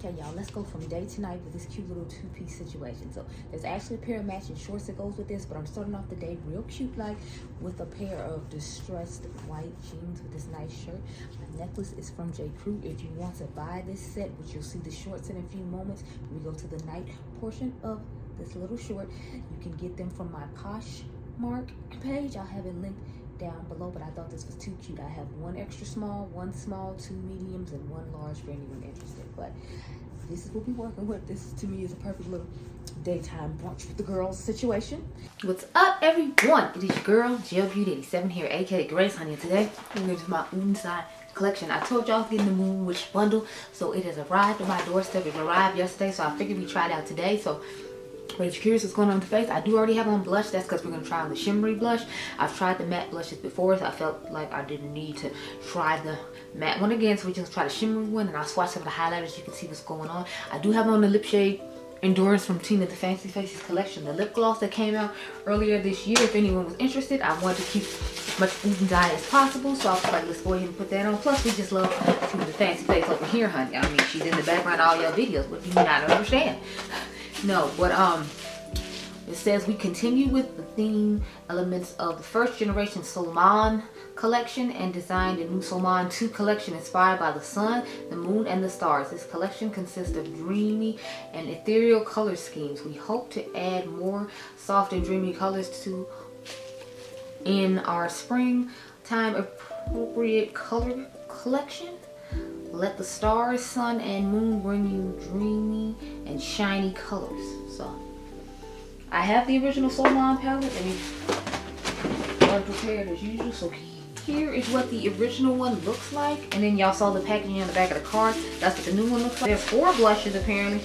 Okay, y'all, let's go from day to night with this cute little two-piece situation. So there's actually a pair of matching shorts that goes with this, but I'm starting off the day real cute like with a pair of distressed white jeans with this nice shirt. My necklace is from J. Crew. If you want to buy this set, which you'll see the shorts in a few moments, we go to the night portion of this little short. You can get them from my Poshmark page. I'll have it linked down below, but I thought this was too cute. I have one extra small, one small, two mediums, and one large for anyone interested. But this is what we're working with. This to me is a perfect little daytime brunch with the girls situation. What's up, everyone? It is your girl Gelbeauty 87 here, aka Grace Honey. And today we're going to do my inside collection. I told y'all getting the Moon Witch bundle, so it has arrived at my doorstep. It arrived yesterday, so I figured we tried it out today. So but if you're curious what's going on with the face, I do already have on blush. That's because we're going to try on the shimmery blush. I've tried the matte blushes before, so I felt like I didn't need to try the matte one again. So we just try the shimmery one, and I'll swatch some of the highlighters. You can see what's going on. I do have on the lip shade Endurance from Tina the Fancy Faces collection, the lip gloss that came out earlier this year. If anyone was interested, I wanted to keep as much Oden dye as possible, so I was like, let's go ahead and put that on. Plus, we just love Tina the Fancy Face over here, honey. I mean, she's in the background of all your videos. What do you not understand? No, but it says we continue with the theme elements of the first generation Solmane collection and designed a new Solmane 2 collection inspired by the sun, the moon, and the stars. This collection consists of dreamy and ethereal color schemes. We hope to add more soft and dreamy colors in our springtime appropriate color collection. Let the stars, sun, and moon bring you dreamy and shiny colors. So I have the original Solmane palette and I'm prepared as usual. So here is what the original one looks like, and then y'all saw the packaging on the back of the card. That's what the new one looks like. There's 4 blushes apparently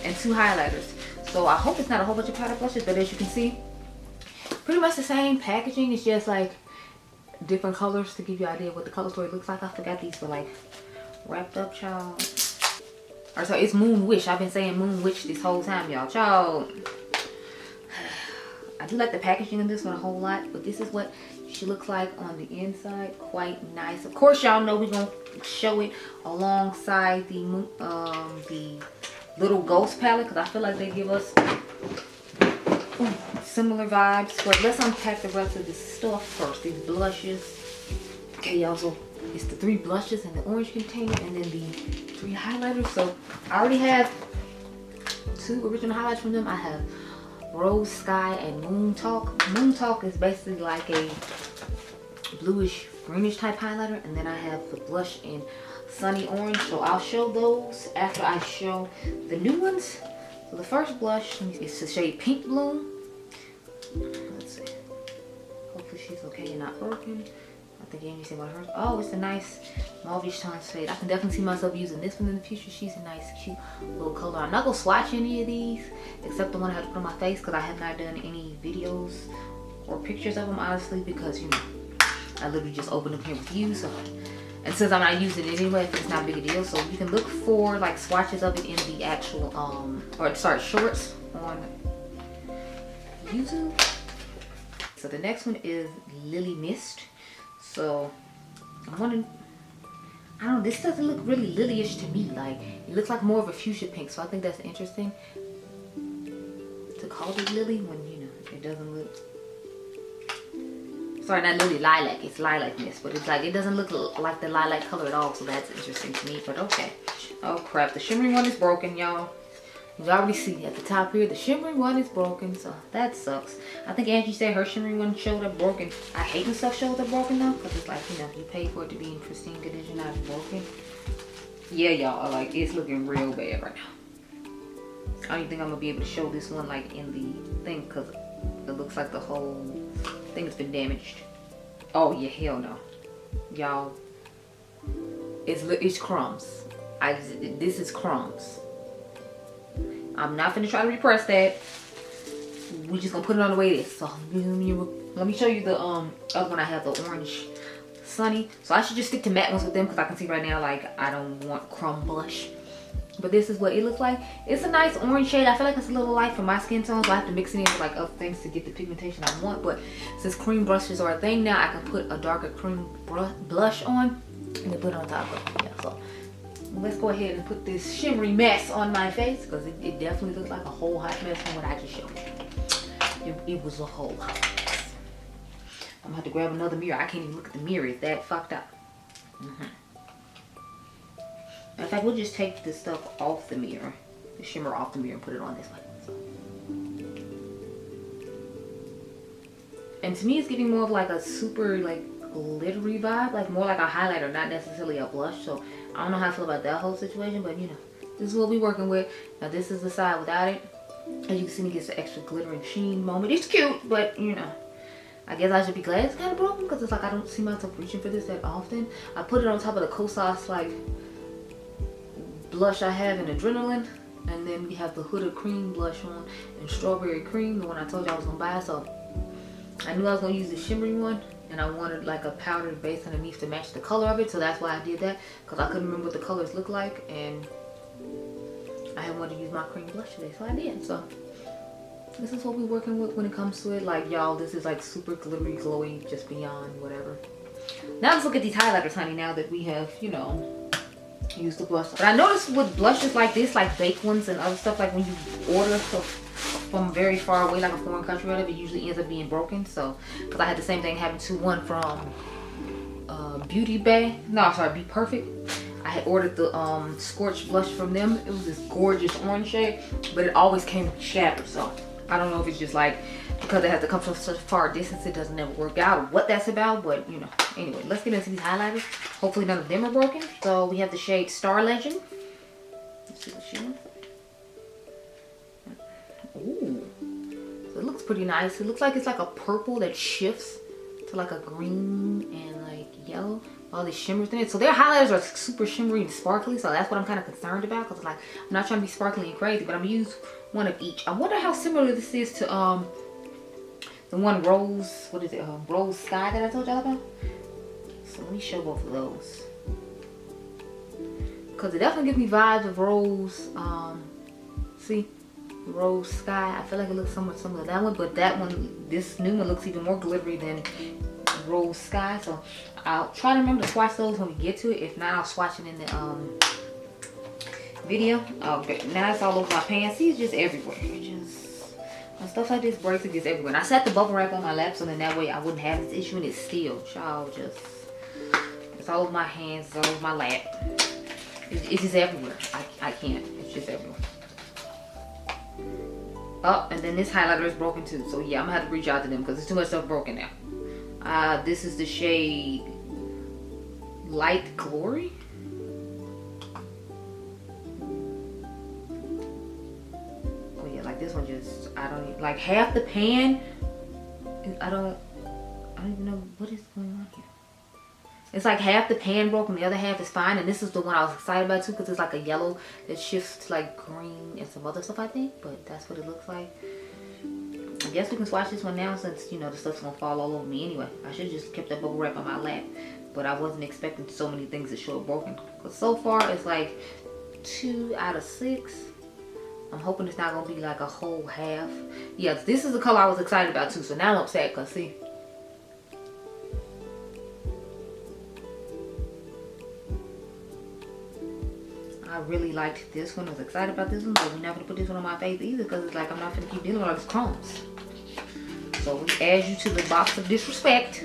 and 2 highlighters. So I hope it's not a whole bunch of powder blushes, but as you can see, pretty much the same packaging. It's just like different colors to give you an idea of what the color story looks like. I forgot these were like wrapped up, child. Or so it's Moon Wish. I've been saying Moon Witch this whole time, y'all. Child, I do like the packaging of this one a whole lot, but this is what she looks like on the inside. Quite nice. Of course, y'all know we're gonna show it alongside the little Ghost palette, because I feel like they give us similar vibes. But let's unpack the rest of this stuff first. These blushes. Okay, y'all, so it's the 3 blushes in the orange container and then the 3 highlighters. So I already have 2 original highlights from them. I have Rose Sky and Moon Talk. Moon Talk is basically like a bluish greenish type highlighter, and then I have the blush in Sunny Orange. So I'll show those after I show the new ones. So the first blush is the shade Pink Bloom. Let's see. Hopefully she's okay and not broken. I think Angie said about hers. Oh, it's a nice mauve-ish tone shade. I can definitely see myself using this one in the future. She's a nice, cute little color. I'm not going to swatch any of these except the one I have to put on my face, because I have not done any videos or pictures of them, honestly, because, you know, I literally just opened them here with you. So, and since I'm not using it anyway, it's not a big deal. So you can look for like swatches of it in the actual, shorts on YouTube. So the next one is Lily Mist. So I don't know, this doesn't look really lily-ish to me. Like, it looks like more of a fuchsia pink, so I think that's interesting to call it lily when, you know, it doesn't look, sorry, not lily, lilac. It's lilac mist, but it's like, it doesn't look like the lilac color at all, so that's interesting to me. But okay. Oh crap, the shimmery one is broken, y'all. You already see at the top here, the shimmery one is broken, so that sucks. I think Angie said her shimmery one showed up broken. I hate when stuff shows up broken though, because it's like, you know, you pay for it to be in pristine condition, not broken. Yeah, y'all, like, it's looking real bad right now. I don't even think I'm gonna be able to show this one like in the thing, because it looks like the whole thing has been damaged. Oh yeah, hell no, y'all. It's crumbs. This is crumbs. I'm not gonna try to repress that. We're just gonna put it on the way it is. So let me show you the other one I have, the orange Sunny. So I should just stick to matte ones with them, because I can see right now like I don't want crumb blush. But this is what it looks like. It's a nice orange shade. I feel like it's a little light for my skin tone, so I have to mix it in with like other things to get the pigmentation I want. But since cream brushes are a thing now, I can put a darker cream blush on and then put it on top of it. Yeah, so let's go ahead and put this shimmery mess on my face, because it definitely looks like a whole hot mess from what I just showed you. It was a whole hot mess. I'm gonna have to grab another mirror. I can't even look at the mirror. It's that fucked up. In fact, we'll just take this stuff off the mirror, the shimmer off the mirror, and put it on this way. And to me, it's giving more of like a super like glittery vibe, like more like a highlighter, not necessarily a blush. So I don't know how I feel about that whole situation, but you know, this is what we're working with. Now this is the side without it. As you can see, it gets an extra glitter and sheen moment. It's cute, but you know, I guess I should be glad it's kind of broken, because it's like I don't see myself reaching for this that often. I put it on top of the Kosas like blush I have in Adrenaline, and then we have the Huda cream blush on and Strawberry Cream, the one I told you I was gonna buy. So I knew I was gonna use the shimmery one, and I wanted like a powdered base underneath to match the color of it, so that's why I did that, because I couldn't remember what the colors look like, and I had wanted to use my cream blush today, so I did. So this is what we're working with when it comes to it. Like, y'all, this is like super glittery, glowy, just beyond whatever. Now let's look at these highlighters, honey, now that we have, you know, used the blush. But I noticed with blushes like this, like fake ones and other stuff, like when you order stuff from very far away, like a foreign country or whatever, it usually ends up being broken. So, because I had the same thing happen to one from Beauty Bar. No, sorry, Be Perfect. I had ordered the Scorch blush from them. It was this gorgeous orange shade, but it always came shattered. So I don't know if it's just like because it has to come from such far distance, it doesn't ever work out, or what that's about. But you know, anyway, let's get into these highlighters. Hopefully none of them are broken. So we have the shade Star Legend. Let's see what she wants. Ooh, so it looks pretty nice. It looks like it's like a purple that shifts to like a green and like yellow. All these shimmers in it. So their highlighters are super shimmery and sparkly. So that's what I'm kind of concerned about, because like I'm not trying to be sparkly and crazy, but I'm gonna use one of each. I wonder how similar this is to the one Rose, what is it, Rose Sky that I told y'all about. So let me show both of those, because it definitely gives me vibes of Rose. See, Rose Sky. I feel like it looks somewhat similar to that one, but that one, this new one, looks even more glittery than Rose Sky. So I'll try to remember to swatch those when we get to it. If not, I'll swatch it in the video. Now it's all over my pants. See, it's just everywhere. When stuff like this breaks, it gets everywhere. And I set the bubble wrap on my lap, so then that way I wouldn't have this issue, and it's still, child, just, it's all over my hands, it's all over my lap. It's just everywhere. I can't. It's just everywhere. Oh, and then this highlighter is broken too. So yeah, I'm gonna have to reach out to them because there's too much stuff broken now. This is the shade Light Glory. Oh yeah, like this one just, I don't even, like half the pan, I don't even know what is going on here. It's like half the pan broke and the other half is fine. And this is the one I was excited about too, because it's like a yellow that shifts to like green and some other stuff, I think. But that's what it looks like. I guess we can swatch this one now, since, you know, the stuff's gonna fall all over me anyway. I should have just kept that bubble wrap on my lap. But I wasn't expecting so many things to show up broken. Because so far it's like 2 out of 6. I'm hoping it's not gonna be like a whole half. Yeah, this is the color I was excited about too. So now I'm upset because see. I really liked this one. I was excited about this one, but we're not gonna put this one on my face either, because it's like I'm not gonna keep dealing with all these crumbs. So we add you to the box of disrespect.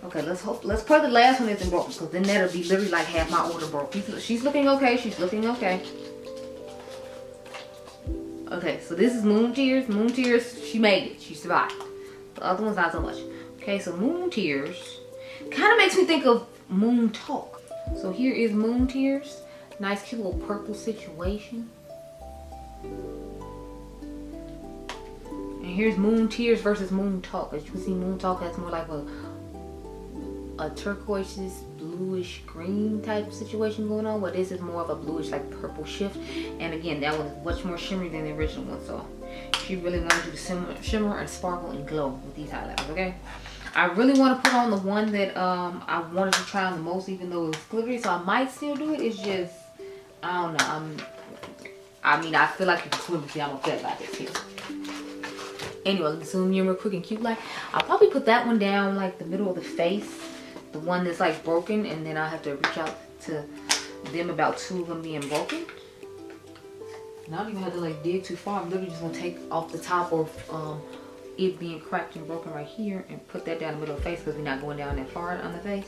Okay, let's pray the last one isn't broken, because then that'll be literally like half my order broke. She's looking okay. She's looking okay. Okay, so this is Moon Tears. Moon Tears, she made it. She survived. The other one's not so much. Okay, so Moon Tears kind of makes me think of Moon Talk. So here is Moon Tears. Nice cute little purple situation. And here's Moon Tears versus Moon Talk. As you can see, Moon Talk has more like a turquoise, bluish green type situation going on, where this is more of a bluish like purple shift. And again, that was much more shimmery than the original one. So she really wanted you to shimmer and sparkle and glow with these highlighters, okay? I really want to put on the one that I wanted to try on the most, even though it was glittery. So I might still do it. It's just, I don't know. I mean, I feel like you can swim to see I'm upset about this here. Anyway, let me zoom in real quick and cute like. I'll probably put that one down like the middle of the face. The one that's like broken. And then I'll have to reach out to them about 2 of them being broken. And I don't even have to like dig too far. I'm literally just gonna take off the top of it being cracked and broken right here and put that down the middle of the face because we're not going down that far on the face.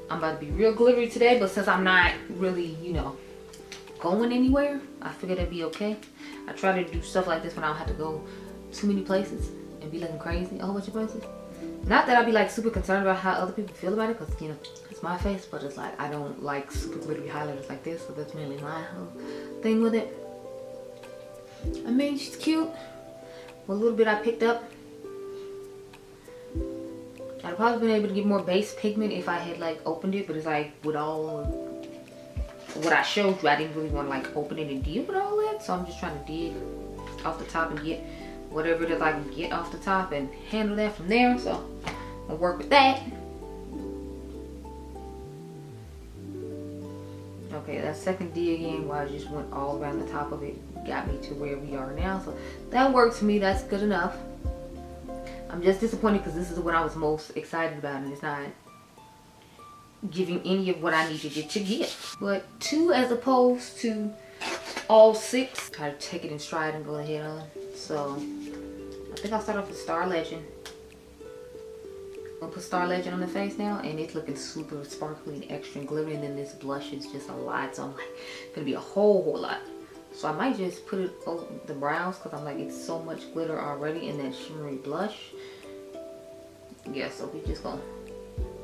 I'm about to be real glittery today, but since I'm not really, you know, going anywhere, I figured it'd be okay. I try to do stuff like this when I don't have to go too many places and be looking crazy a whole bunch of places. Not that I'd be like super concerned about how other people feel about it, because, you know, it's my face, but it's like I don't like super glittery highlighters like this, so that's mainly my whole thing with it. I mean, she's cute. What little bit I picked up, I'd probably been able to get more base pigment if I had like opened it, but it's like with all what I showed you, I didn't really want to like open it and deal with all that, so I'm just trying to dig off the top and get whatever it is I can get off the top and handle that from there. So I'll work with that. Okay, that second dig in where I just went all around the top of it got me to where we are now, so that works for me. That's good enough. I'm just disappointed because this is what I was most excited about, and it's not giving any of what I needed it to get. But 2 as opposed to all 6. Try to take it in stride and go ahead on. So I think I'll start off with Star Legend. I'm gonna put Star Legend on the face now, and it's looking super sparkly and extra and glittery, and then this blush is just a lot, so I'm like, it's gonna be a whole lot. So I might just put it over the brows because I'm like, it's so much glitter already in that shimmery blush. Yeah, so we just gonna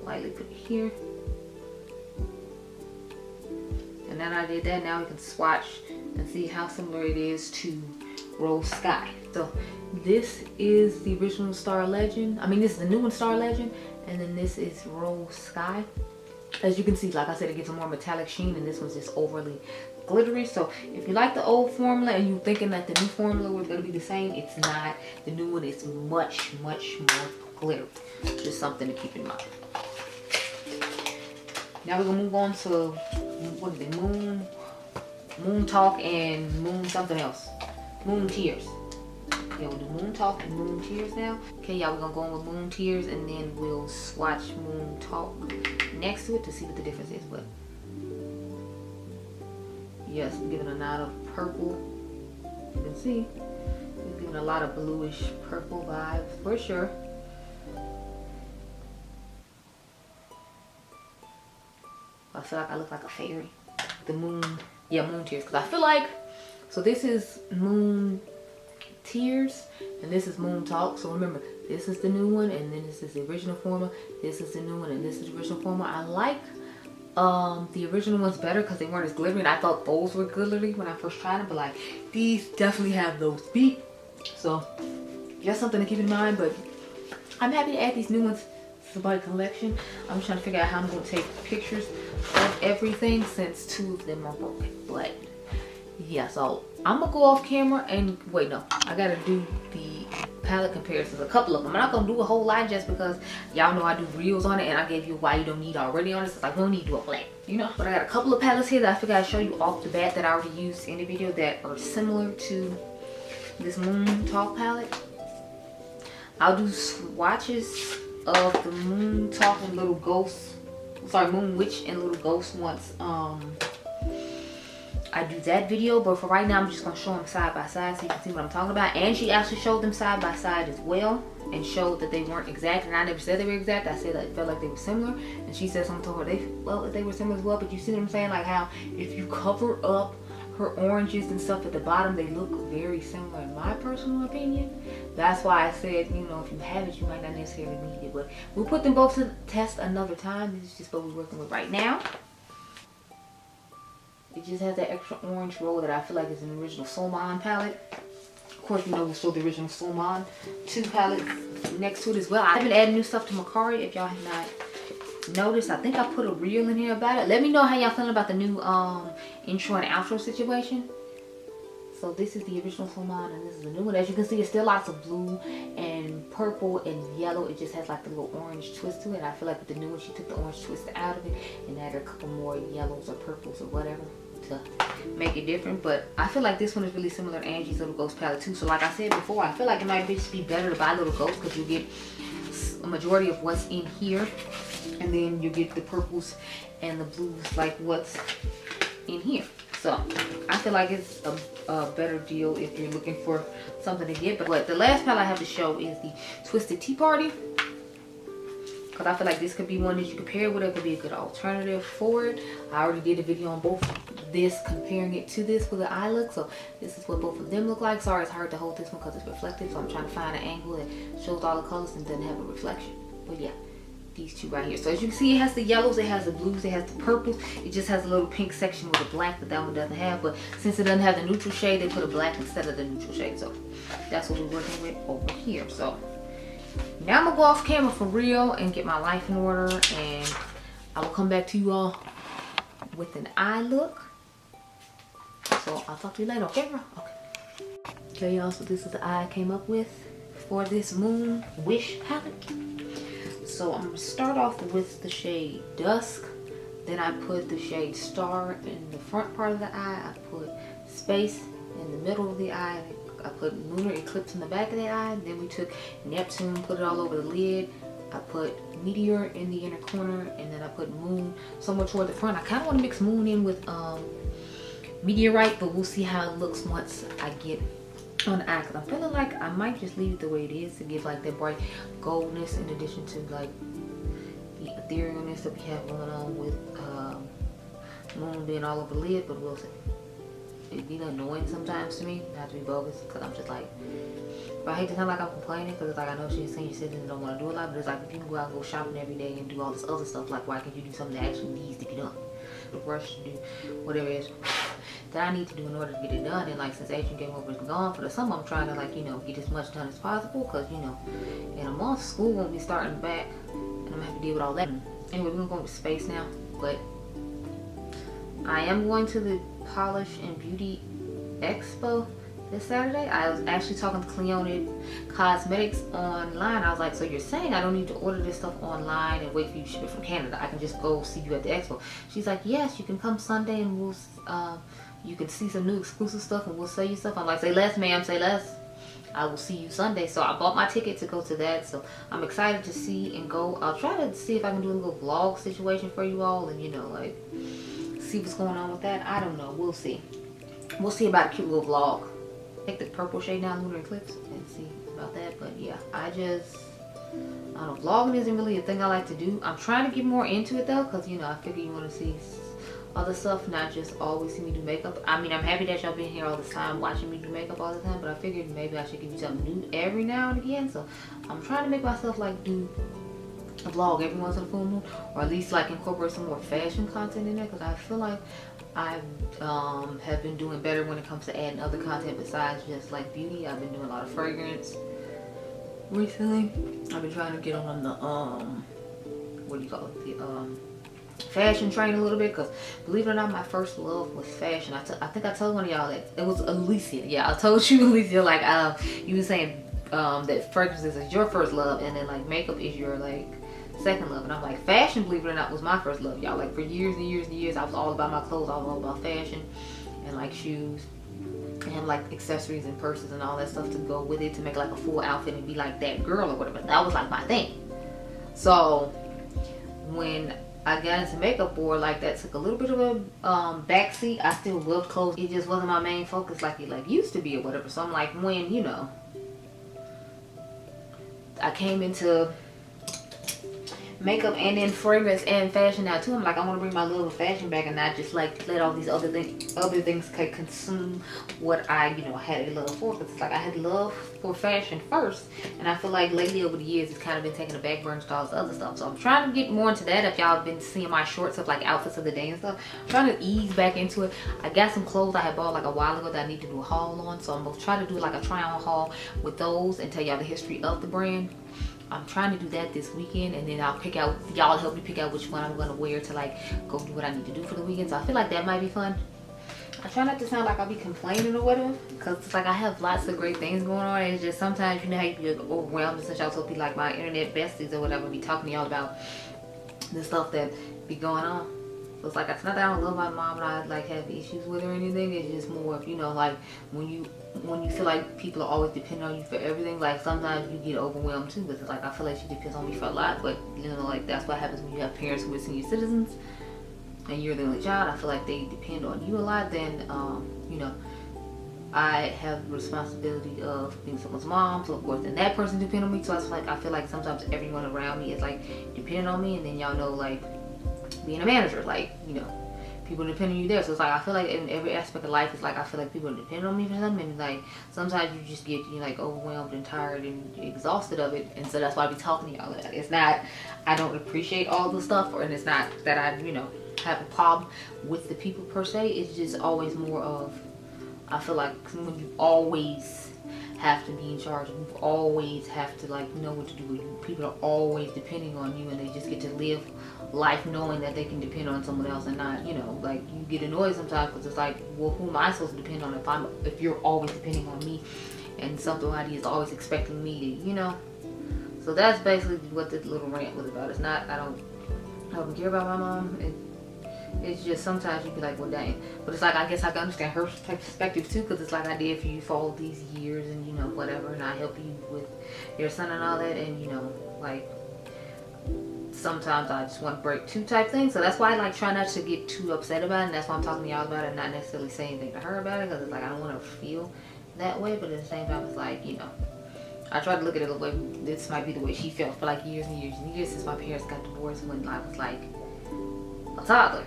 lightly put it here. And then I did that, now we can swatch and see how similar it is to Rose Sky. So this is the original Star Legend. I mean, this is the new one, Star Legend, and then this is Rose Sky. As you can see, like I said, it gives a more metallic sheen, and this one's just overly glittery. So if you like the old formula and you're thinking that the new formula was going to be the same, it's not. The new one is much more glittery. Just something to keep in mind. Now we're gonna move on to, what is it, Moon Talk and Moon something else. Moon Tears. Yeah, we'll do Moon Talk and Moon Tears now. Okay, y'all, we're gonna go on with Moon Tears, and then we'll swatch Moon Talk next to it to see what the difference is. But yes, I'm giving a lot of purple. You can see it's giving a lot of bluish purple vibes for sure. I feel like I look like a fairy. The Moon, yeah, Moon Tears, because I feel like, so this is Moon Tears and this is Moon Talk. So remember, this is the new one, and then this is the original formula. This is the new one, and this is the original formula. I like the original ones better because they weren't as glittery, and I thought those were glittery when I first tried them, but like these definitely have those beat. So just something to keep in mind. But I'm happy to add these new ones to my collection. I'm trying to figure out how I'm going to take pictures of everything since 2 of them are broken. But yeah, so I'm gonna go off camera and wait, no, I gotta do the palette comparisons, a couple of them. I'm not gonna do a whole lot just because y'all know I do reels on it, and I gave you why you don't need already on it. So it's like, we don't need to do a black, you know. But I got a couple of palettes here that I figured I'd show you off the bat that I already used in the video that are similar to this Moon Talk palette. I'll do swatches of the Moon Talk and Little Ghost, sorry, Moon Witch and Little Ghost once I do that video. But for right now, I'm just gonna show them side by side so you can see what I'm talking about. And she actually showed them side by side as well and showed that they weren't exact, and I never said they were exact. I said that I felt like they were similar, and she said something to her they were similar as well. But you see what I'm saying, like how if you cover up her oranges and stuff at the bottom, they look very similar in my personal opinion. That's why I said, you know, if you have it, you might not necessarily need it. But we'll put them both to the test another time. This is just what we're working with right now. It just has that extra orange roll that I feel like is an original Solmane palette. Of course, you know, we'll show the original Solmane 2 palette next to it as well. I haven't added new stuff to Mercier, if y'all have not noticed. I think I put a reel in here about it. Let me know how y'all feeling about the new intro and outro situation. So this is the original Solmane, and this is the new one. As you can see, it's still lots of blue and purple and yellow. It just has like the little orange twist to it. I feel like with the new one, she took the orange twist out of it and added a couple more yellows or purples or whatever to make it different. But I feel like this one is really similar to Angie's Little Ghost palette too. So like I said before, I feel like it might just be better to buy Little Ghost because you get a majority of what's in here And then you get the purples and the blues like what's in here. So I feel like it's a better deal if you're looking for something to get. But the last palette I have to show is the Twisted Tea Party. Because I feel like this could be one that you can pair with. It could be a good alternative for it. I already did a video on both this, comparing it to this for the eye look. So this is what both of them look like. Sorry, it's hard to hold this one because it's reflective. So I'm trying to find an angle that shows all the colors and doesn't have a reflection. But yeah, these two right here. So as you can see, it has the yellows, it has the blues, it has the purples. It just has a little pink section with a black that one doesn't have. But since it doesn't have the neutral shade, they put a black instead of the neutral shade. So that's what we're working with over here. So now I'm gonna go off camera for real and get my life in order, and I will come back to you all with an eye look. So I'll talk to you later, okay bro? Okay y'all, so this is the eye I came up with for this Moon Wish palette. So I'm gonna start off with the shade Dusk, then I put the shade Star in the front part of the eye, I put Space in the middle of the eye, I put Lunar Eclipse in the back of the eye, then we took Neptune, put it all over the lid, I put Meteor in the inner corner, and then I put Moon somewhere toward the front. I kind of want to mix Moon in with Meteorite, but we'll see how it looks once I get on the eye, because I'm feeling like I might just leave it the way it is to give like that bright goldness in addition to like the etherealness that we have going on with Moon being all over the lid, but we'll see. It'd be annoying sometimes to me, not to be bogus, because I'm just like, but I hate to sound like I'm complaining, because it's like I know she's senior citizen and don't want to do a lot, but it's like if you can go out and go shopping every day and do all this other stuff, like why can't you do something that actually needs to be done? The rush to do whatever it is that I need to do in order to get it done. And like since Adriangameover is gone for the summer, I'm trying to like, you know, get as much done as possible, because you know, in a month school won't be starting back and I'm gonna have to deal with all that. Anyway, we're gonna go with Space now, but I am going to the Polish and Beauty Expo this Saturday. I was actually talking to Beaute Cosmetics online. I was like, so you're saying I don't need to order this stuff online and wait for you to ship it from Canada? I can just go see you at the expo. She's like, yes, you can come Sunday and we'll you can see some new exclusive stuff and we'll sell you stuff. I'm like, say less ma'am, say less. I will see you Sunday. So I bought my ticket to go to that, so I'm excited to see and go. I'll try to see if I can do a little vlog situation for you all, and you know, like see what's going on with that. I don't know, we'll see. We'll see about a cute little vlog. Take the purple shade down, Lunar Eclipse, and see about that. But yeah, I don't know, vlogging isn't really a thing I like to do. I'm trying to get more into it though, because you know, I figure you want to see other stuff, not just always see me do makeup. I mean, I'm happy that y'all been here all this time watching me do makeup all the time, but I figured maybe I should give you something new every now and again. So I'm trying to make myself like do a vlog every once in a full moon, or at least like incorporate some more fashion content in there, because I feel like I have been doing better when it comes to adding other content besides just like beauty. I've been doing a lot of fragrance recently. I've been trying to get on the what do you call it, the fashion train a little bit, because believe it or not, my first love was fashion. I think I told one of y'all that it was Alicia. Yeah, I told you Alicia, like you were saying that fragrances is your first love, and then like makeup is your like second love. And I'm like, fashion, believe it or not, was my first love, y'all. Like for years and years and years, I was all about my clothes, all about fashion and like shoes and like accessories and purses and all that stuff to go with it, to make like a full outfit and be like that girl or whatever. That was like my thing. So when I got into makeup board, like that took a little bit of a backseat. I still love clothes. It just wasn't my main focus like it like used to be or whatever. So I'm like, when, you know, I came into makeup and then fragrance and fashion now too, I'm like, I want to bring my love of fashion back and not just like let all these other things consume what I, you know, had a love for. Because it's like I had love for fashion first, and I feel like lately over the years it's kind of been taking a back burner to all this other stuff. So I'm trying to get more into that. If y'all have been seeing my shorts of like outfits of the day and stuff, I'm trying to ease back into it. I got some clothes I had bought like a while ago that I need to do a haul on, so I'm gonna try to do like a try on haul with those and tell y'all the history of the brand. I'm trying to do that this weekend, and then I'll pick out, y'all help me pick out which one I'm going to wear to like go do what I need to do for the weekend. So I feel like that might be fun. I try not to sound like I'll be complaining or whatever, because it's like I have lots of great things going on. It's just sometimes, you know how you get overwhelmed, since y'all supposed to be like my internet besties or whatever, be talking to y'all about the stuff that be going on. So it's like, it's not that I don't love my mom and I like have issues with her or anything. It's just more of, you know, like when you feel like people are always depending on you for everything, like sometimes you get overwhelmed too. Because it's like, I feel like she depends on me for a lot, but you know, like that's what happens when you have parents who are senior citizens and you're the only child. I feel like they depend on you a lot. Then you know, I have the responsibility of being someone's mom, so of course then that person depends on me. So it's like, I feel like sometimes everyone around me is like depending on me, and then y'all know, like being a manager, like, you know, people depend on you there. So it's like, I feel like in every aspect of life, it's like I feel like people depend on me for something, and like sometimes you just get, you know, like overwhelmed and tired and exhausted of it. And so that's why I be talking to y'all. Like, it's not, I don't appreciate all the stuff, and it's not that I, you know, have a problem with the people per se. It's just always more of, I feel like when you always have to be in charge, you always have to like know what to do. People are always depending on you, and they just get to live life knowing that they can depend on someone else and not, you know, like you get annoyed sometimes because it's like, well, who am I supposed to depend on if you're always depending on me, and somebody is always expecting me to, you know. So that's basically what this little rant was about. It's not, I don't care about my mom. It's just sometimes you be like, well, dang. But it's like, I guess I can understand her perspective too, because it's like I did for you for all these years, and you know, whatever, and I help you with your son and all that, and you know, like sometimes I just want to break two type thing. So that's why I like try not to get too upset about it, and that's why I'm talking to y'all about it, and not necessarily saying anything to her about it, because it's like I don't want to feel that way. But at the same time, it's like, you know, I try to look at it the way this might be the way she felt for like years and years and years since my parents got divorced when I was like a toddler.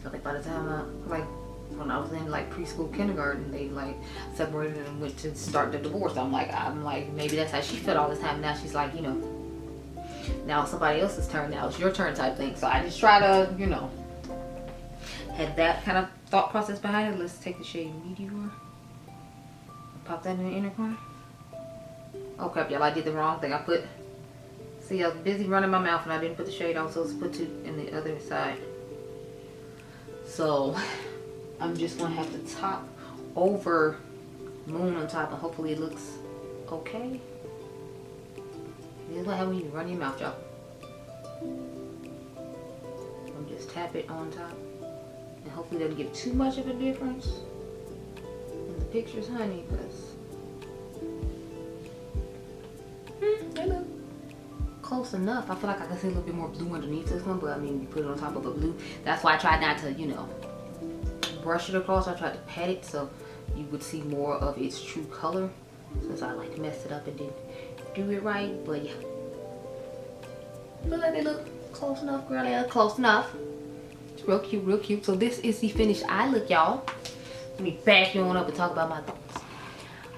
So like by the time when I was in like preschool, kindergarten, they like separated and went to start the divorce. I'm like maybe that's how she felt all this time. Now she's like, you know, now it's somebody else's turn. Now it's your turn type thing. So I just try to, you know, had that kind of thought process behind it. Let's take the shade Meteor. Pop that in the inner corner. Oh crap, y'all, I did the wrong thing. See, I was busy running my mouth and I didn't put the shade on, so let's put it in the other side. So I'm just gonna have to top over Moon on top, and hopefully it looks okay. This is what happens when you run your mouth, y'all. I'm just tap it on top, and hopefully it doesn't give too much of a difference in the pictures, honey, because they look close enough. I feel like I can see a little bit more blue underneath this one, but I mean, you put it on top of a blue. That's why I tried not to, you know, brush it across. I tried to pat it so you would see more of its true color, since I like messed it up and didn't do it right. But yeah, I feel like they look close enough, girl. They look close enough. It's real cute, real cute. So this is the finished eye look, y'all. Let me back you on up and talk about my thoughts.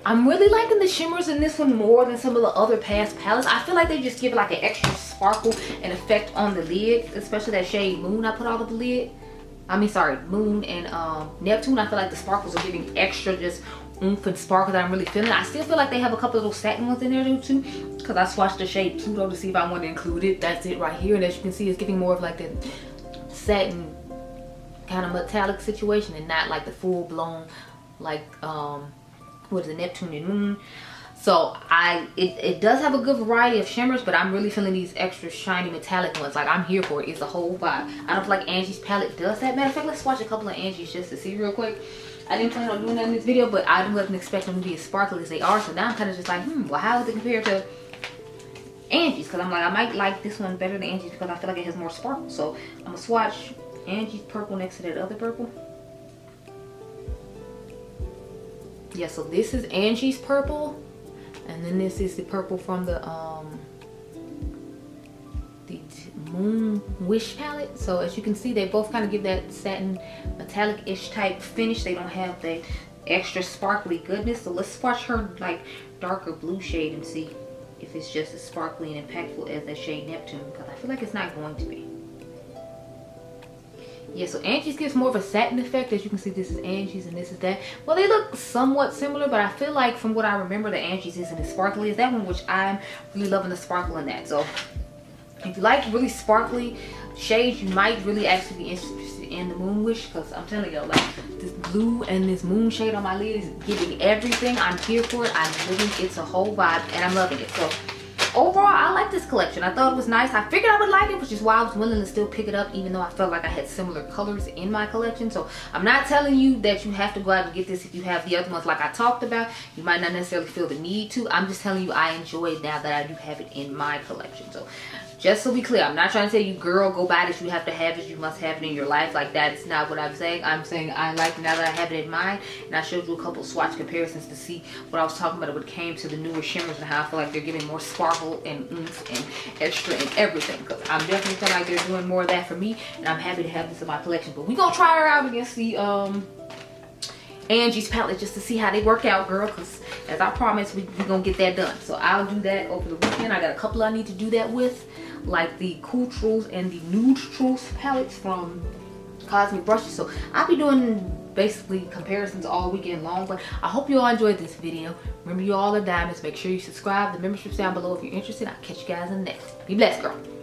I'm really liking the shimmers in this one more than some of the other past palettes. I feel like they just give like an extra sparkle and effect on the lid, especially that shade Moon I put all over the lid. I mean, sorry, Moon and Neptune. I feel like the sparkles are giving extra just oomph and sparkle that I'm really feeling. I still feel like they have a couple of little satin ones in there too, because I swatched the shade Pluto to see if I want to include it. That's it right here, and as you can see, it's giving more of like the satin kind of metallic situation, and not like the full blown like what is it, Neptune and Moon. So it does have a good variety of shimmers, but I'm really feeling these extra shiny metallic ones. Like, I'm here for it. It's a whole vibe. I don't feel like Angie's palette does that. Matter of fact, let's swatch a couple of Angie's just to see real quick. I didn't plan on doing that in this video, but I wasn't expecting them to be as sparkly as they are. So now I'm kind of just like, well, how is it compared to Angie's? Because I'm like, I might like this one better than Angie's because I feel like it has more sparkle. So I'm going to swatch Angie's purple next to that other purple. Yeah, so this is Angie's purple, and then this is the purple from the Moon Wish palette. So as you can see, they both kind of give that satin metallic-ish type finish. They don't have that extra sparkly goodness. So let's swatch her like darker blue shade and see if it's just as sparkly and impactful as that shade Neptune, because I feel like it's not going to be. Yeah, so Angie's gives more of a satin effect. As you can see, this is Angie's and this is that. Well, they look somewhat similar, but I feel like from what I remember, the Angie's isn't as sparkly as that one, which I'm really loving the sparkle in that. So if you like really sparkly shades, you might really actually be interested in the Moon Wish, because I'm telling you, like, this blue and this moon shade on my lid is giving everything. I'm here for it. I'm living. It's a whole vibe, and I'm loving it. So overall, I like this collection. I thought it was nice. I figured I would like it, which is why I was willing to still pick it up, even though I felt like I had similar colors in my collection. So I'm not telling you that you have to go out and get this if you have the other ones like I talked about. You might not necessarily feel the need to. I'm just telling you I enjoy it now that I do have it in my collection. So just so be clear, I'm not trying to tell you, girl, go buy this, you have to have it, you must have it in your life. Like, that's not what I'm saying. I'm saying I like it now that I have it in mine. And I showed you a couple swatch comparisons to see what I was talking about when it came to the newer shimmers and how I feel like they're giving more sparkle and oomph and extra and everything. Because I'm definitely feeling like they're doing more of that for me, and I'm happy to have this in my collection. But we're going to try her out against the Angie's palette just to see how they work out, girl, because as I promised, we're gonna get that done. So I'll do that over the weekend. I got a couple I need to do that with, like the Cool Truths and the Nude Truths palettes from Cosmic Brushes. So I'll be doing basically comparisons all weekend long. But I hope you all enjoyed this video. Remember, you all are diamonds. Make sure you subscribe. The membership's down below if you're interested. I'll catch you guys in the next. Be blessed, girl.